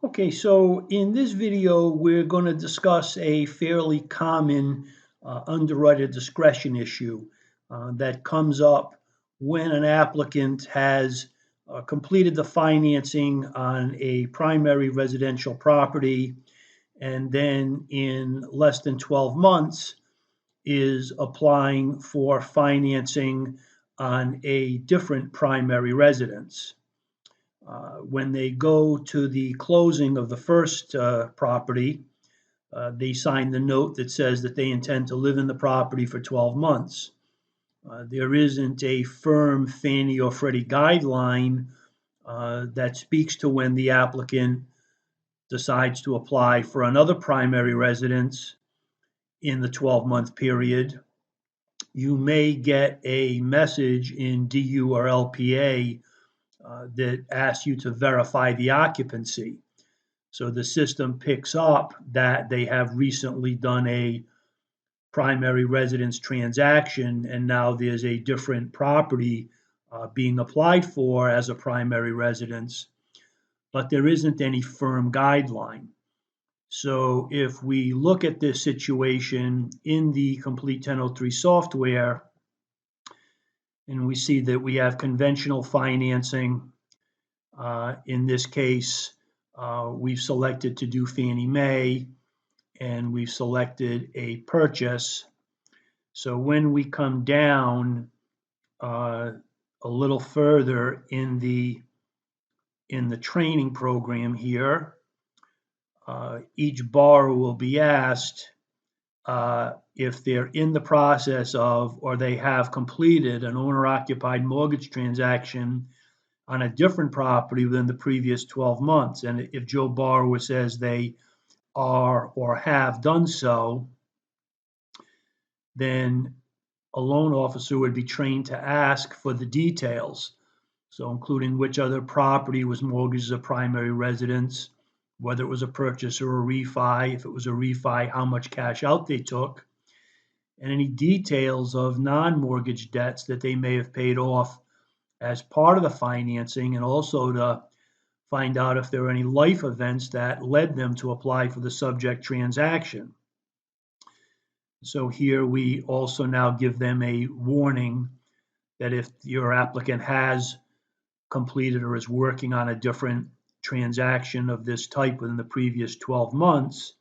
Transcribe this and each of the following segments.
Okay, so in this video, we're going to discuss a fairly common underwriter discretion issue that comes up when an applicant has completed the financing on a primary residential property and then in less than 12 months is applying for financing on a different primary residence. When they go to the closing of the first property, they sign the note that says that they intend to live in the property for 12 months. There isn't a firm Fannie or Freddie guideline that speaks to when the applicant decides to apply for another primary residence in the 12-month period. You may get a message in DU or LPA that asks you to verify the occupancy. So the system picks up that they have recently done a primary residence transaction, and now there's a different property being applied for as a primary residence, but there isn't any firm guideline. So if we look at this situation in the Complete 1003 software, and we see that we have conventional financing. In this case, we've selected to do Fannie Mae, and we've selected a purchase. So when we come down a little further in the training program here, each borrower will be asked if they're in the process of, or they have completed an owner-occupied mortgage transaction on a different property within the previous 12 months. And if Joe borrower says they are or have done so, then a loan officer would be trained to ask for the details. So including which other property was mortgaged as a primary residence, whether it was a purchase or a refi. If it was a refi, how much cash out they took, and any details of non-mortgage debts that they may have paid off as part of the financing, and also to find out if there were any life events that led them to apply for the subject transaction. So here we also now give them a warning that if your applicant has completed or is working on a different transaction of this type within the previous 12 months,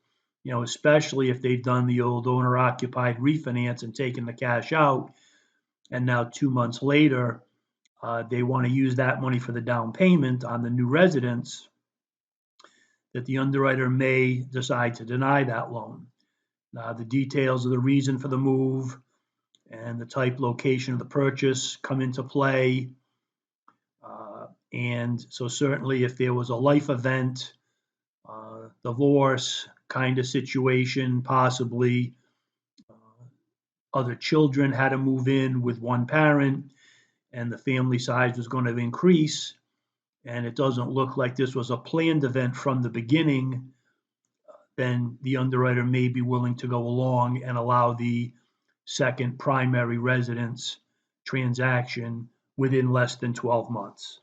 especially if they've done the old owner-occupied refinance and taken the cash out, and now 2 months later, they want to use that money for the down payment on the new residence, that the underwriter may decide to deny that loan. Now, the details of the reason for the move and the type, location of the purchase come into play. And so certainly if there was a life event, divorce kind of situation, possibly other children had to move in with one parent, and the family size was going to increase, and it doesn't look like this was a planned event from the beginning, then the underwriter may be willing to go along and allow the second primary residence transaction within less than 12 months.